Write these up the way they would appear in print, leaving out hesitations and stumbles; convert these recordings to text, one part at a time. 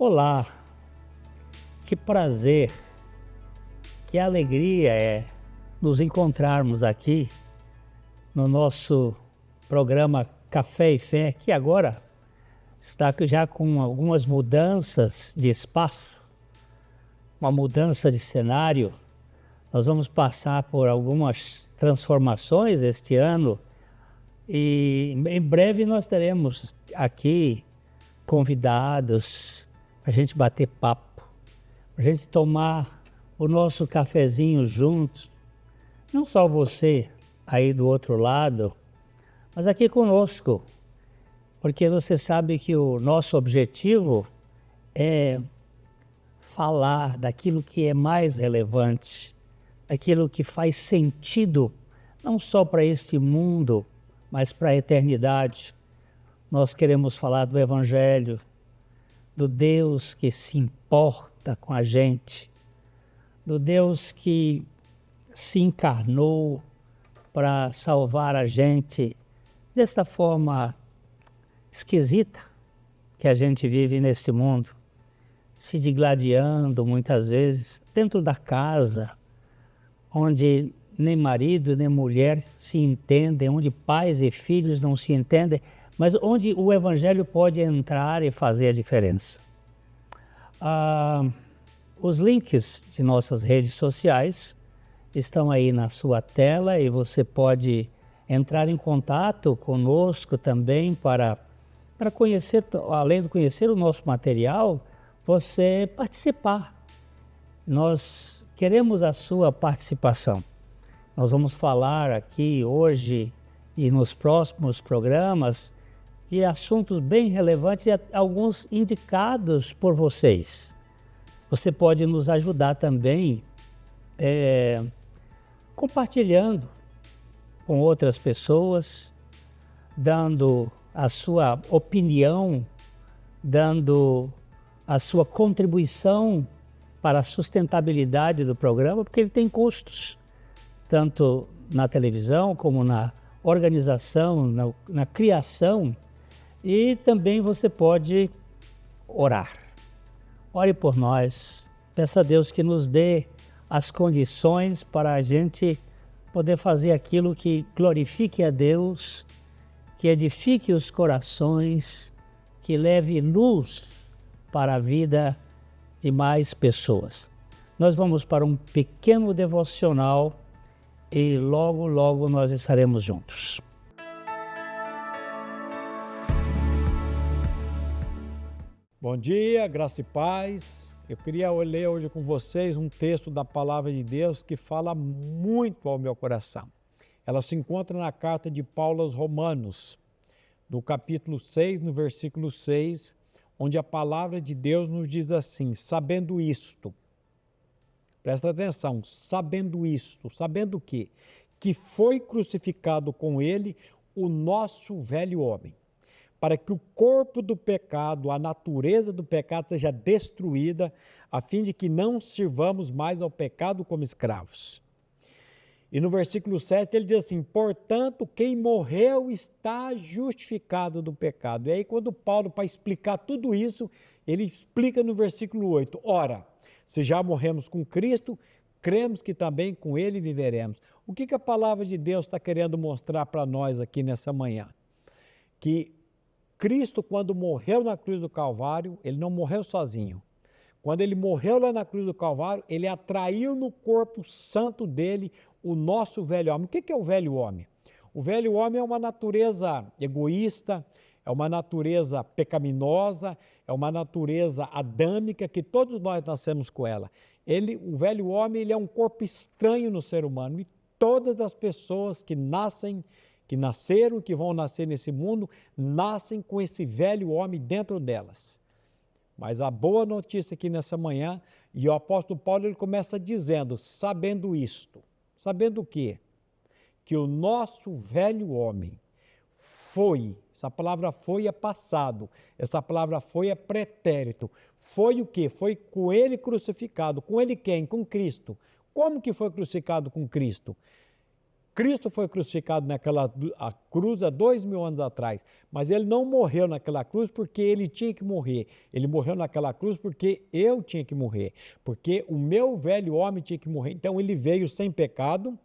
Olá, que prazer, que alegria é nos encontrarmos aqui no nosso programa Café e Fé, que agora está já com algumas mudanças de espaço, uma mudança de cenário. Nós vamos passar por algumas transformações este ano e em breve nós teremos aqui convidados para a gente bater papo, para a gente tomar o nosso cafezinho juntos. Não só você aí do outro lado, mas aqui conosco, porque você sabe que o nosso objetivo é falar daquilo que é mais relevante, daquilo que faz sentido, não só para este mundo, mas para a eternidade. Nós queremos falar do Evangelho, do Deus que se importa com a gente, do Deus que se encarnou para salvar a gente desta forma esquisita que a gente vive nesse mundo, se digladiando muitas vezes dentro da casa, onde nem marido nem mulher se entendem, onde pais e filhos não se entendem, mas onde o Evangelho pode entrar e fazer a diferença. Os links de nossas redes sociais estão aí na sua tela e você pode entrar em contato conosco também para conhecer, além de conhecer o nosso material, você participar. Nós queremos a sua participação. Nós vamos falar aqui hoje e nos próximos programas de assuntos bem relevantes e alguns indicados por vocês. Você pode nos ajudar também compartilhando com outras pessoas, dando a sua opinião, dando a sua contribuição para a sustentabilidade do programa, porque ele tem custos, tanto na televisão como na organização, na criação. E também você pode orar. Ore por nós, peça a Deus que nos dê as condições para a gente poder fazer aquilo que glorifique a Deus, que edifique os corações, que leve luz para a vida de mais pessoas. Nós vamos para um pequeno devocional e logo, logo nós estaremos juntos. Bom dia, graça e paz. Eu queria ler hoje com vocês um texto da Palavra de Deus que fala muito ao meu coração. Ela se encontra na carta de Paulo aos Romanos, no capítulo 6, no versículo 6, onde a Palavra de Deus nos diz assim: sabendo isto, presta atenção, sabendo isto, sabendo o quê? Que foi crucificado com ele o nosso velho homem, para que o corpo do pecado, a natureza do pecado seja destruída, a fim de que não sirvamos mais ao pecado como escravos. E no versículo 7 ele diz assim: portanto, quem morreu está justificado do pecado. E aí quando Paulo, para explicar tudo isso, ele explica no versículo 8, ora, se já morremos com Cristo, cremos que também com ele viveremos. O que a palavra de Deus está querendo mostrar para nós aqui nessa manhã? Que Cristo, quando morreu na cruz do Calvário, ele não morreu sozinho. Quando ele morreu lá na cruz do Calvário, ele atraiu no corpo santo dele o nosso velho homem. O que é o velho homem? O velho homem é uma natureza egoísta, é uma natureza pecaminosa, é uma natureza adâmica que todos nós nascemos com ela. O velho homem, ele é um corpo estranho no ser humano e todas as pessoas que nasceram, que vão nascer nesse mundo, nascem com esse velho homem dentro delas. Mas a boa notícia aqui nessa manhã, e o apóstolo Paulo ele começa dizendo, sabendo isto, sabendo o quê? Que o nosso velho homem foi, essa palavra foi é passado, essa palavra foi é pretérito, foi o quê? Foi com ele crucificado, com ele quem? Com Cristo. Como que foi crucificado com Cristo? Cristo foi crucificado naquela cruz há 2000 anos atrás, mas ele não morreu naquela cruz porque ele tinha que morrer. Ele morreu naquela cruz porque eu tinha que morrer, porque o meu velho homem tinha que morrer. Então ele veio sem pecado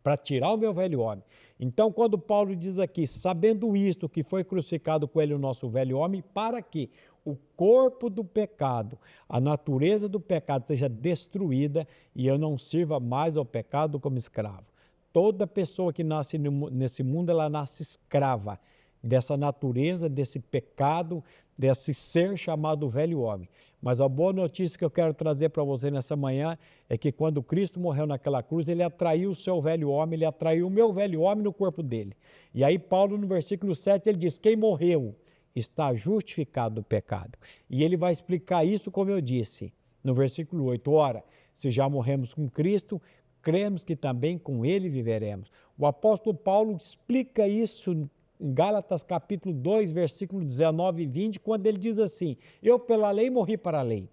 para tirar o meu velho homem. Então, quando Paulo diz aqui, sabendo isto, que foi crucificado com ele o nosso velho homem, para que o corpo do pecado, a natureza do pecado seja destruída e eu não sirva mais ao pecado como escravo. Toda pessoa que nasce nesse mundo, ela nasce escrava dessa natureza, desse pecado, desse ser chamado velho homem. Mas a boa notícia que eu quero trazer para você nessa manhã é que quando Cristo morreu naquela cruz, ele atraiu o seu velho homem, ele atraiu o meu velho homem no corpo dele. E aí Paulo, no versículo 7, ele diz, quem morreu está justificado do pecado. E ele vai explicar isso, como eu disse, no versículo 8. Ora, se já morremos com Cristo, cremos que também com ele viveremos. O apóstolo Paulo explica isso em Gálatas capítulo 2, versículo 19 e 20, quando ele diz assim, eu pela lei morri para a lei,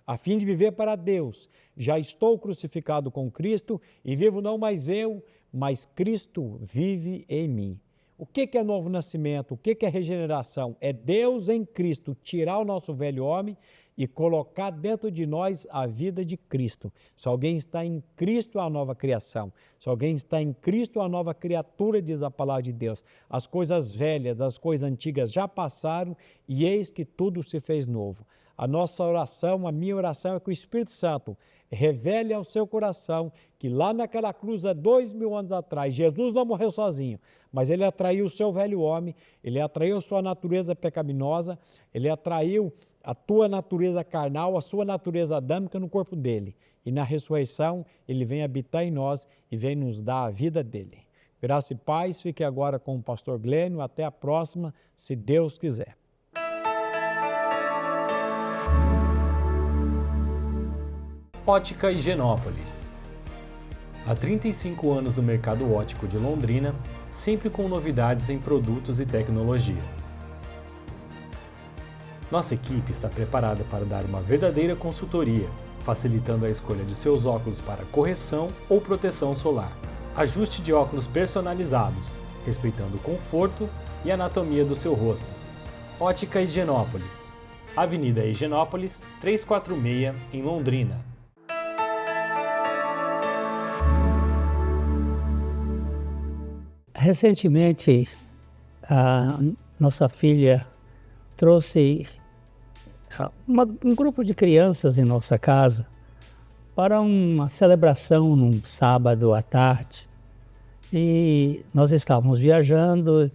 a fim de viver para Deus. Já estou crucificado com Cristo e vivo não mais eu, mas Cristo vive em mim. O que é novo nascimento? O que é regeneração? É Deus em Cristo tirar o nosso velho homem e colocar dentro de nós a vida de Cristo. Se alguém está em Cristo, é a nova criação. Se alguém está em Cristo, é a nova criatura, diz a palavra de Deus. As coisas velhas, as coisas antigas já passaram e eis que tudo se fez novo. A nossa oração, a minha oração é que o Espírito Santo revele ao seu coração que lá naquela cruz há 2000 anos atrás, Jesus não morreu sozinho, mas ele atraiu o seu velho homem, ele atraiu a sua natureza pecaminosa, ele atraiu a tua natureza carnal, a sua natureza adâmica no corpo dele. E na ressurreição, ele vem habitar em nós e vem nos dar a vida dele. Graça e paz, fique agora com o pastor Glênio. Até a próxima, se Deus quiser. Ótica Higienópolis. Há 35 anos no mercado óptico de Londrina, sempre com novidades em produtos e tecnologia. Nossa equipe está preparada para dar uma verdadeira consultoria, facilitando a escolha de seus óculos para correção ou proteção solar. Ajuste de óculos personalizados, respeitando o conforto e anatomia do seu rosto. Ótica Higienópolis. Avenida Higienópolis, 346, em Londrina. Recentemente, a nossa filha trouxe um grupo de crianças em nossa casa para uma celebração num sábado à tarde. E nós estávamos viajando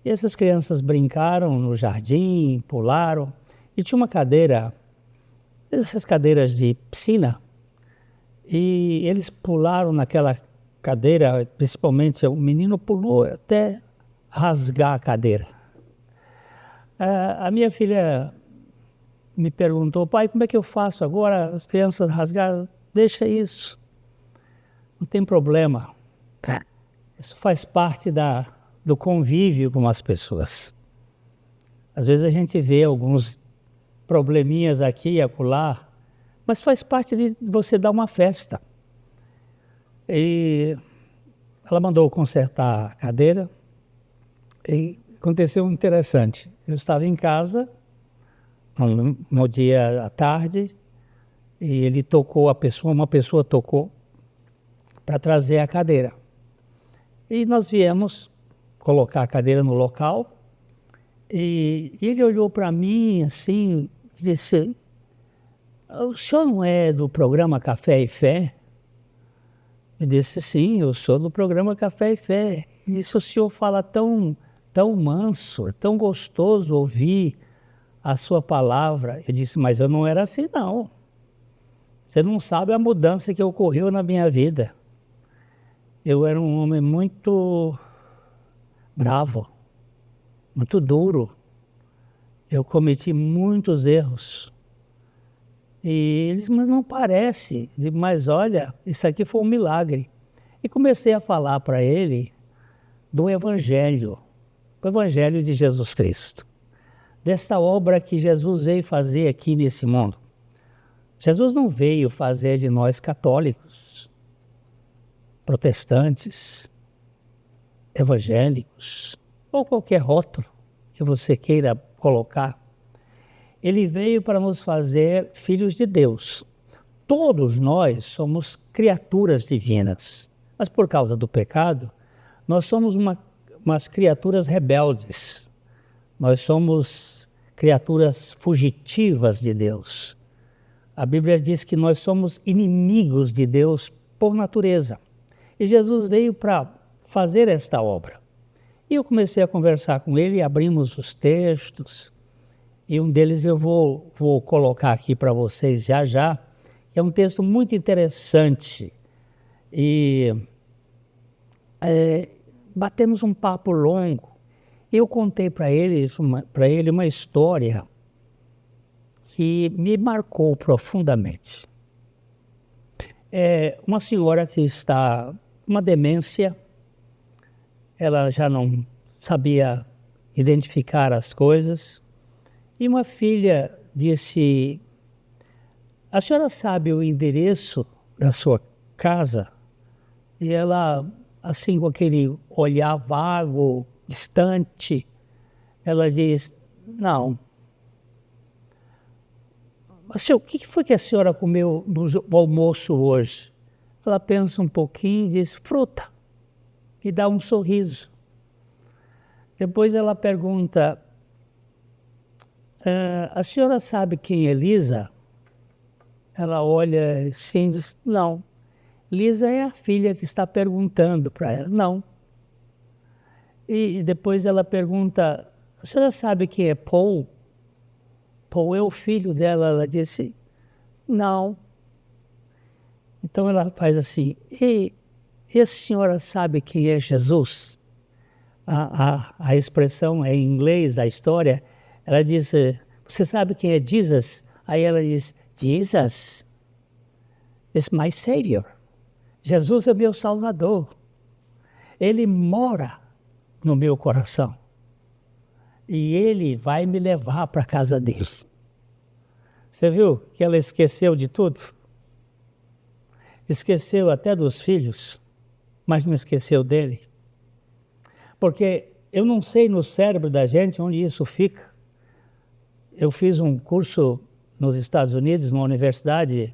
e essas crianças brincaram no jardim, pularam e tinha uma cadeira, essas cadeiras de piscina, e eles pularam naquela cadeira, principalmente o menino pulou até rasgar a cadeira. A minha filha me perguntou, pai, como é que eu faço agora? As crianças rasgaram. Deixa isso, não tem problema. Isso faz parte do convívio com as pessoas. Às vezes a gente vê alguns probleminhas aqui e acolá, mas faz parte de você dar uma festa. E ela mandou consertar a cadeira e aconteceu um interessante. Eu estava em casa no dia à tarde e ele tocou uma pessoa tocou para trazer a cadeira. E nós viemos colocar a cadeira no local e ele olhou para mim assim e disse, o senhor não é do programa Café e Fé? Eu disse, sim, eu sou do programa Café e Fé. Ele disse, o senhor fala tão manso, é tão gostoso ouvir a sua palavra. Eu disse, mas eu não era assim não. Você não sabe a mudança que ocorreu na minha vida. Eu era um homem muito bravo, muito duro. Eu cometi muitos erros. E ele disse, mas não parece. Eu disse, mas olha, isso aqui foi um milagre. E comecei a falar para ele do Evangelho, o Evangelho de Jesus Cristo. Dessa obra que Jesus veio fazer aqui nesse mundo. Jesus não veio fazer de nós católicos. protestantes, evangélicos, ou qualquer rótulo que você queira colocar. Ele veio para nos fazer filhos de Deus. Todos nós somos criaturas divinas, mas por causa do pecado, nós somos umas criaturas rebeldes. Nós somos criaturas fugitivas de Deus. A Bíblia diz que nós somos inimigos de Deus por natureza. E Jesus veio para fazer esta obra. E eu comecei a conversar com ele, abrimos os textos, e um deles eu vou colocar aqui para vocês já, que é um texto muito interessante. E batemos um papo longo. Eu contei para ele uma história que me marcou profundamente. Uma senhora que está com uma demência, ela já não sabia identificar as coisas, e uma filha disse: a senhora sabe o endereço da sua casa? E ela, assim, com aquele olhar vago, distante, ela diz: não. Mas o que foi que a senhora comeu no almoço hoje? Ela pensa um pouquinho e diz: fruta. E dá um sorriso. Depois ela pergunta: a senhora sabe quem é Lisa? Ela olha assim e diz: não. Lisa é a filha que está perguntando para ela. Não. E depois ela pergunta: a senhora sabe quem é Paul? Paul é o filho dela. Ela disse: não. Então ela faz assim: e a senhora sabe quem é Jesus? A expressão é em inglês, a história, ela diz: você sabe quem é Jesus? Aí ela diz: Jesus is my Savior. Jesus é meu Salvador. Ele mora no meu coração. E ele vai me levar para a casa dele. Você viu que ela esqueceu de tudo? Esqueceu até dos filhos, mas não esqueceu dele. Porque eu não sei no cérebro da gente onde isso fica. Eu fiz um curso nos Estados Unidos, numa universidade,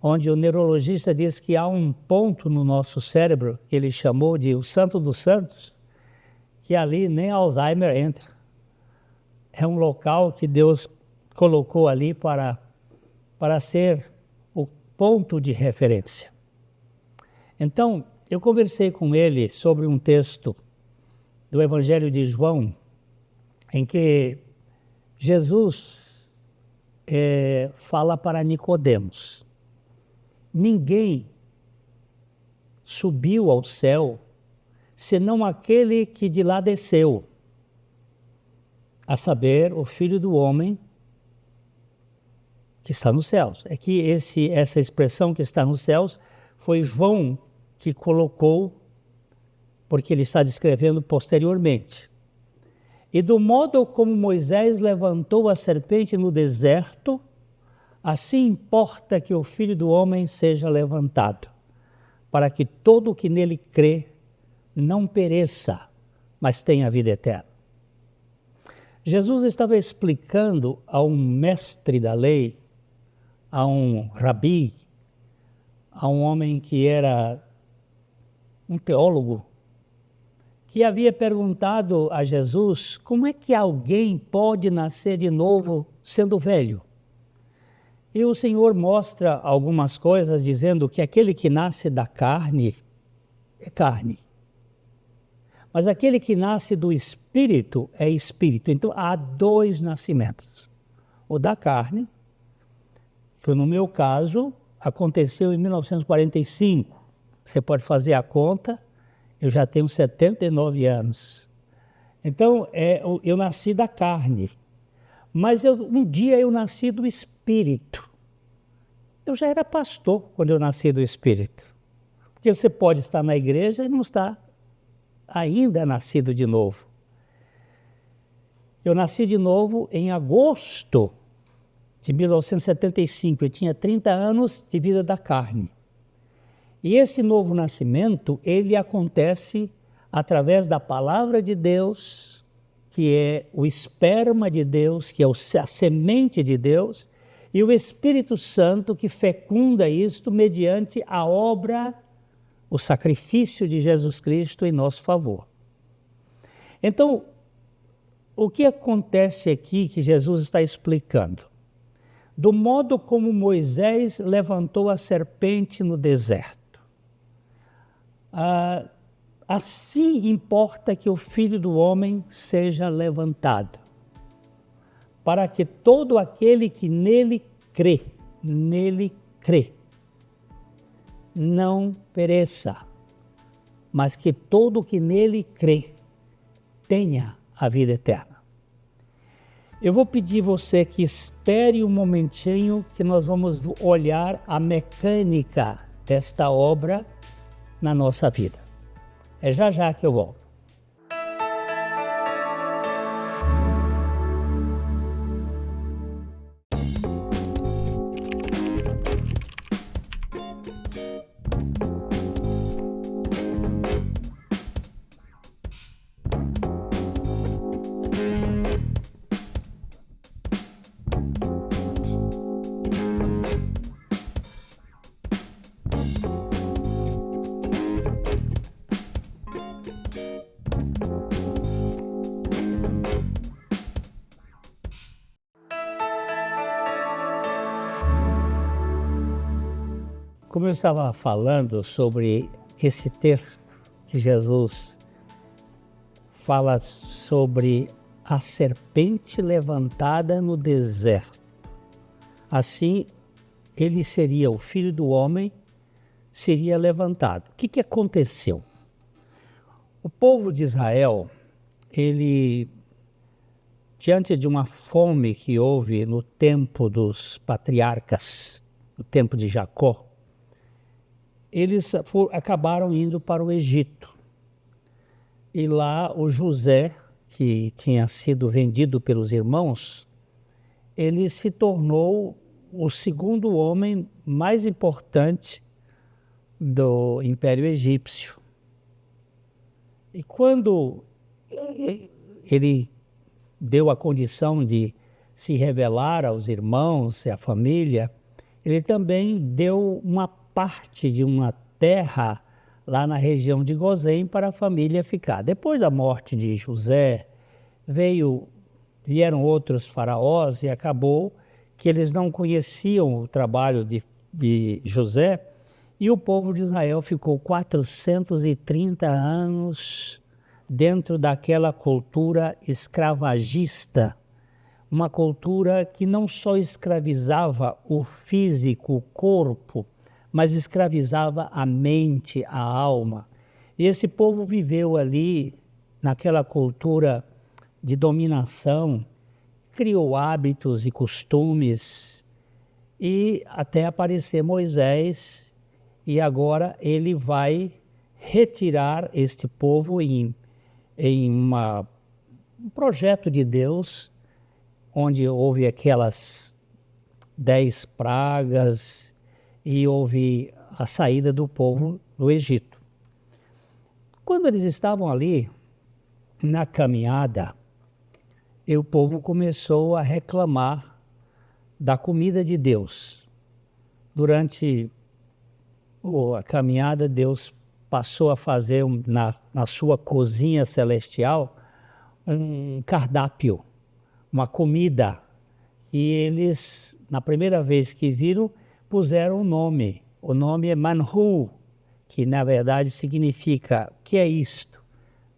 onde o neurologista diz que há um ponto no nosso cérebro, que ele chamou de o Santo dos Santos, que ali nem Alzheimer entra. É um local que Deus colocou ali para ser o ponto de referência. Então, eu conversei com ele sobre um texto do Evangelho de João, em que Jesus fala para Nicodemos: ninguém subiu ao céu, senão aquele que de lá desceu, a saber, o Filho do Homem que está nos céus. É que essa expressão que está nos céus foi João que colocou, porque ele está descrevendo posteriormente. E do modo como Moisés levantou a serpente no deserto, assim importa que o Filho do Homem seja levantado, para que todo o que nele crê não pereça, mas tenha vida eterna. Jesus estava explicando a um mestre da lei, a um rabi, a um homem que era um teólogo, que havia perguntado a Jesus como é que alguém pode nascer de novo sendo velho. E o Senhor mostra algumas coisas dizendo que aquele que nasce da carne é carne. Mas aquele que nasce do Espírito é Espírito. Então há dois nascimentos. O da carne, que no meu caso aconteceu em 1945. Você pode fazer a conta, eu já tenho 79 anos. Então eu nasci da carne. Mas um dia eu nasci do Espírito. Eu já era pastor quando eu nasci do Espírito. Porque você pode estar na igreja e não estar ainda nascido de novo. Eu nasci de novo em agosto de 1975. Eu tinha 30 anos de vida da carne. E esse novo nascimento, ele acontece através da palavra de Deus, que é o esperma de Deus, que é a semente de Deus, e o Espírito Santo que fecunda isto mediante a obra, o sacrifício de Jesus Cristo em nosso favor. Então, o que acontece aqui que Jesus está explicando? Do modo como Moisés levantou a serpente no deserto, assim importa que o Filho do Homem seja levantado, para que todo aquele que nele crê, não pereça, mas que todo que nele crê tenha a vida eterna. Eu vou pedir você que espere um momentinho que nós vamos olhar a mecânica desta obra na nossa vida. É já já que eu volto. Como eu estava falando sobre esse texto que Jesus fala sobre a serpente levantada no deserto. Assim, ele seria o Filho do Homem, seria levantado. O que aconteceu? O povo de Israel, ele, diante de uma fome que houve no tempo dos patriarcas, no tempo de Jacó, eles acabaram indo para o Egito. E lá o José, que tinha sido vendido pelos irmãos, ele se tornou o segundo homem mais importante do Império Egípcio. E quando ele deu a condição de se revelar aos irmãos e à família, ele também deu uma parte de uma terra lá na região de Gozém para a família ficar. Depois da morte de José, vieram outros faraós e acabou que eles não conheciam o trabalho de José, e o povo de Israel ficou 430 anos dentro daquela cultura escravagista, uma cultura que não só escravizava o físico, o corpo, mas escravizava a mente, a alma. E esse povo viveu ali, naquela cultura de dominação, criou hábitos e costumes, e até aparecer Moisés, e agora ele vai retirar este povo em um projeto de Deus, onde houve aquelas 10 pragas, e houve a saída do povo do Egito. Quando eles estavam ali, na caminhada, o povo começou a reclamar da comida de Deus. Durante a caminhada, Deus passou a fazer na sua cozinha celestial um cardápio, uma comida, e eles, na primeira vez que viram, puseram um nome. O nome é manhu, que na verdade significa, o que é isto?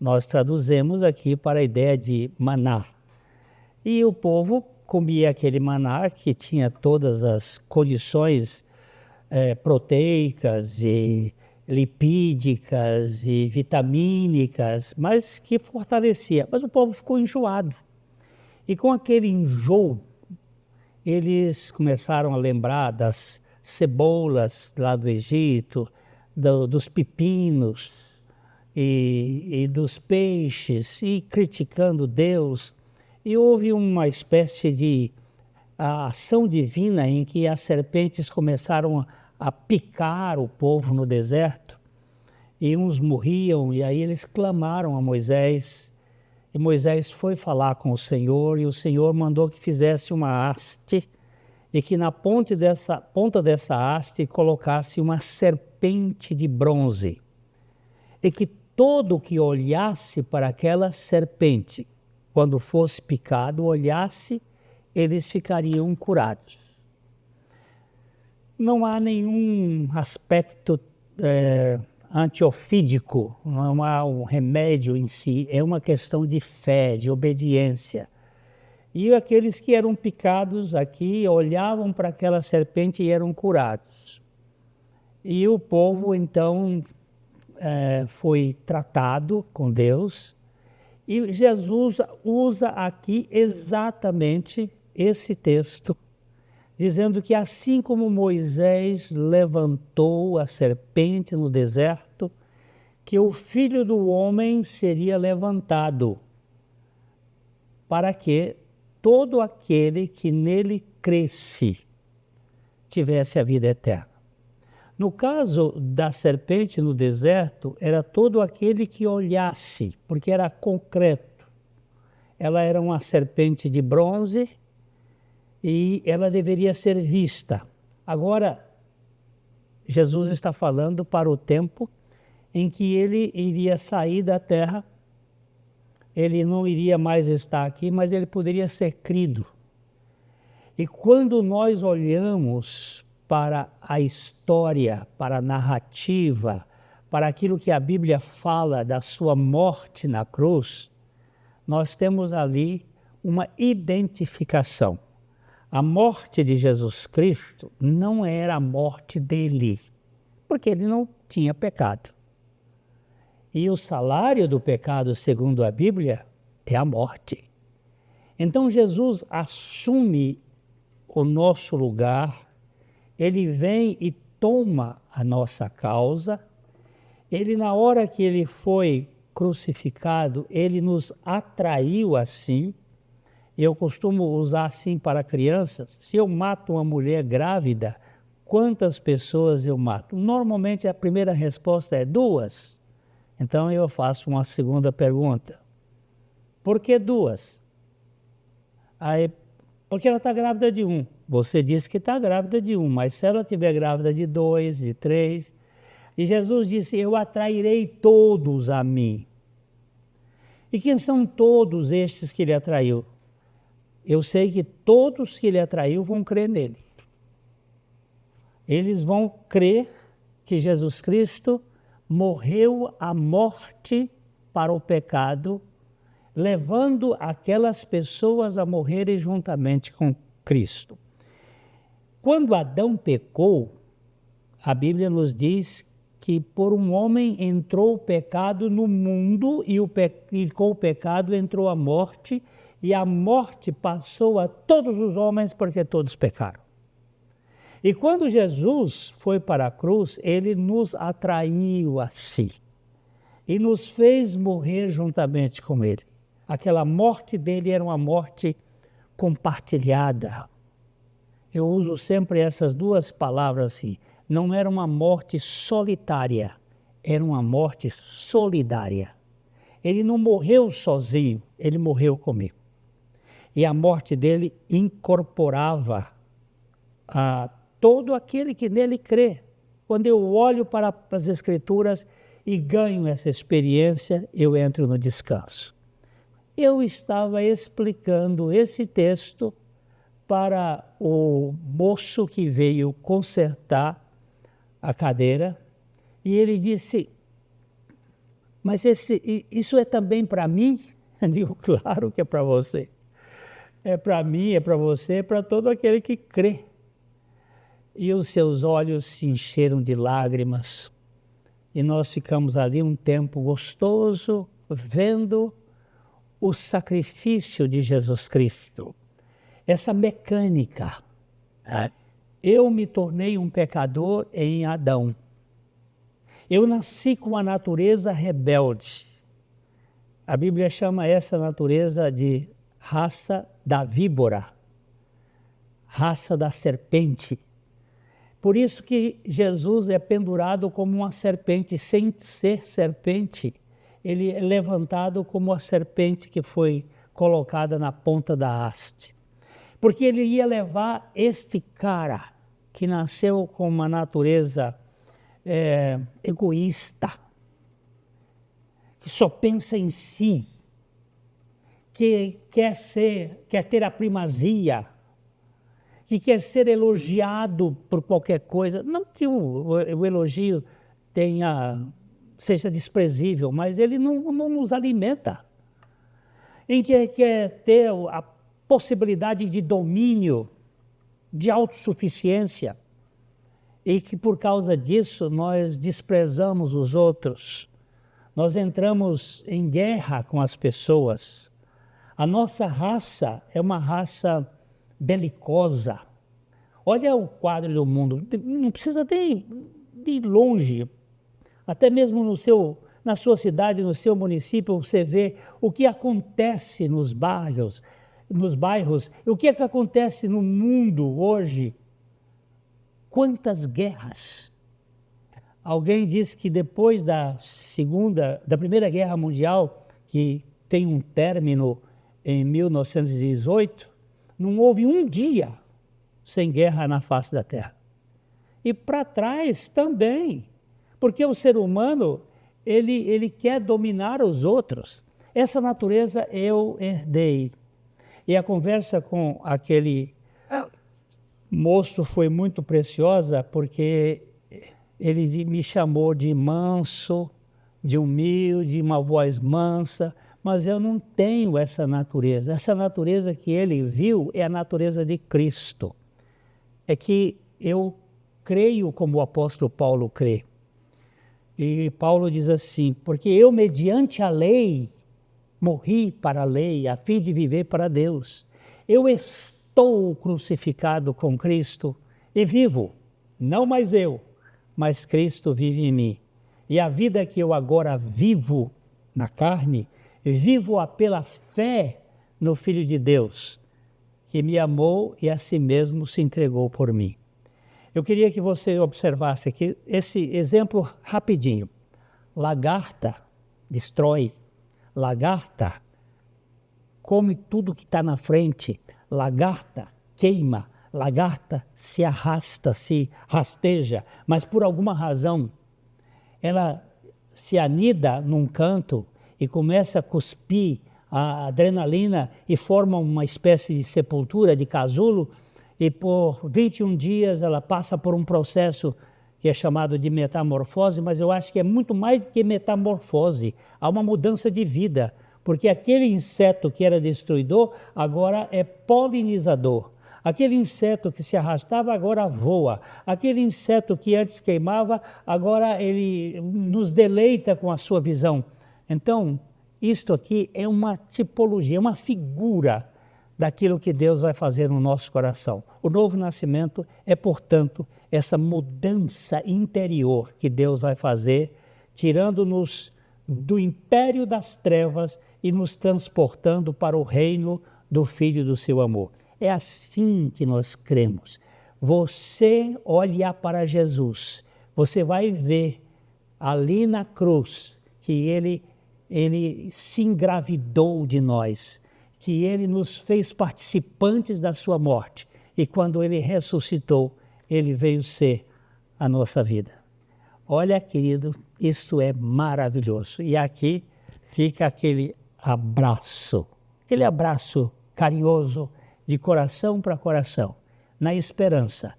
Nós traduzimos aqui para a ideia de maná. E o povo comia aquele maná que tinha todas as condições proteicas e lipídicas e vitamínicas, mas que fortalecia. Mas o povo ficou enjoado. E com aquele enjoo, eles começaram a lembrar das cebolas lá do Egito, dos pepinos e dos peixes, e criticando Deus. E houve uma espécie de ação divina em que as serpentes começaram a picar o povo no deserto, e uns morriam, e aí eles clamaram a Moisés, e Moisés foi falar com o Senhor, e o Senhor mandou que fizesse uma haste, e que na ponta dessa haste colocasse uma serpente de bronze, e que todo que olhasse para aquela serpente, quando fosse picado, olhasse, eles ficariam curados. Não há nenhum aspecto antiofídico, não há um remédio em si, é uma questão de fé, de obediência. E aqueles que eram picados aqui olhavam para aquela serpente e eram curados. E o povo então foi tratado com Deus, e Jesus usa aqui exatamente esse texto, dizendo que assim como Moisés levantou a serpente no deserto, que o Filho do Homem seria levantado, para que todo aquele que nele cresce tivesse a vida eterna. No caso da serpente no deserto, era todo aquele que olhasse, porque era concreto. Ela era uma serpente de bronze e ela deveria ser vista. Agora, Jesus está falando para o tempo em que ele iria sair da terra, ele não iria mais estar aqui, mas ele poderia ser crido. E quando nós olhamos para a história, para a narrativa, para aquilo que a Bíblia fala da sua morte na cruz, nós temos ali uma identificação. A morte de Jesus Cristo não era a morte dele, porque ele não tinha pecado. E o salário do pecado, segundo a Bíblia, é a morte. Então Jesus assume o nosso lugar, ele vem e toma a nossa causa. Ele, na hora que ele foi crucificado, ele nos atraiu assim. Eu costumo usar assim para crianças: se eu mato uma mulher grávida, quantas pessoas eu mato? Normalmente a primeira resposta é 2. Então eu faço uma segunda pergunta: por que 2? Aí, porque ela está grávida de 1. Você disse que está grávida de 1, mas se ela estiver grávida de 2, de 3... E Jesus disse: eu atrairei todos a mim. E quem são todos estes que ele atraiu? Eu sei que todos que ele atraiu vão crer nele. Eles vão crer que Jesus Cristo morreu a morte para o pecado, levando aquelas pessoas a morrerem juntamente com Cristo. Quando Adão pecou, a Bíblia nos diz que por um homem entrou o pecado no mundo, e com o pecado entrou a morte, e a morte passou a todos os homens porque todos pecaram. E quando Jesus foi para a cruz, ele nos atraiu a si e nos fez morrer juntamente com ele. Aquela morte dele era uma morte compartilhada. Eu uso sempre essas duas palavras assim. Não era uma morte solitária, era uma morte solidária. Ele não morreu sozinho, ele morreu comigo. E a morte dele incorporava a todo aquele que nele crê. Quando eu olho para as Escrituras e ganho essa experiência, eu entro no descanso. Eu estava explicando esse texto para o moço que veio consertar a cadeira, e ele disse: mas isso é também para mim? Eu digo: claro que é para você. É para mim, é para você, é para todo aquele que crê. E os seus olhos se encheram de lágrimas, e nós ficamos ali um tempo gostoso, vendo o sacrifício de Jesus Cristo. Essa mecânica. Eu me tornei um pecador em Adão. Eu nasci com a natureza rebelde. A Bíblia chama essa natureza de raça da víbora, raça da serpente. Por isso que Jesus é pendurado como uma serpente, sem ser serpente. Ele é levantado como a serpente que foi colocada na ponta da haste. Porque ele ia levar este cara que nasceu com uma natureza egoísta, que só pensa em si, que quer ter a primazia, que quer ser elogiado por qualquer coisa. Não que o elogio seja desprezível, mas ele não nos alimenta. Em que quer ter a possibilidade de domínio, de autossuficiência, e que por causa disso nós desprezamos os outros, nós entramos em guerra com as pessoas. A nossa raça é uma raça belicosa. Olha o quadro do mundo, não precisa de ir longe, até mesmo na sua cidade, no seu município, você vê o que acontece nos bairros, o que é que acontece no mundo hoje. Quantas guerras! Alguém disse que depois da Primeira Guerra Mundial, que tem um término em 1918, não houve um dia sem guerra na face da Terra. E para trás também, porque o ser humano, ele quer dominar os outros. Essa natureza eu herdei. E a conversa com aquele moço foi muito preciosa, porque ele me chamou de manso, de humilde, uma voz mansa, mas eu não tenho essa natureza. Essa natureza que ele viu é a natureza de Cristo. É que eu creio como o apóstolo Paulo crê. E Paulo diz assim, porque eu, mediante a lei, morri para a lei, a fim de viver para Deus. Eu estou crucificado com Cristo e vivo, não mais eu, mas Cristo vive em mim. E a vida que eu agora vivo na carne, vivo-a pela fé no Filho de Deus, que me amou e a si mesmo se entregou por mim. Eu queria que você observasse aqui esse exemplo rapidinho. Lagarta destrói, lagarta come tudo que está na frente, lagarta queima, lagarta se arrasta, se rasteja, mas por alguma razão ela se anida num canto e começa a cuspir a adrenalina e forma uma espécie de sepultura, de casulo, e por 21 dias ela passa por um processo que é chamado de metamorfose, mas eu acho que é muito mais do que metamorfose, há uma mudança de vida, porque aquele inseto que era destruidor agora é polinizador. Aquele inseto que se arrastava agora voa. Aquele inseto que antes queimava, agora ele nos deleita com a sua visão. Então, isto aqui é uma tipologia, uma figura daquilo que Deus vai fazer no nosso coração. O novo nascimento é, portanto, essa mudança interior que Deus vai fazer, tirando-nos do império das trevas e nos transportando para o reino do Filho do seu amor. É assim que nós cremos. Você olhar para Jesus, você vai ver ali na cruz que ele se engravidou de nós, que ele nos fez participantes da sua morte, e quando ele ressuscitou, ele veio ser a nossa vida. Olha, querido, isto é maravilhoso. E aqui fica aquele abraço carinhoso, de coração para coração, na esperança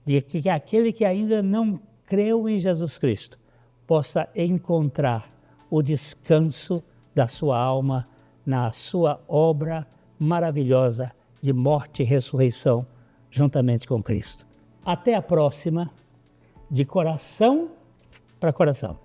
de que aquele que ainda não creu em Jesus Cristo possa encontrar o descanso da sua alma na sua obra maravilhosa de morte e ressurreição juntamente com Cristo. Até a próxima, de coração para coração.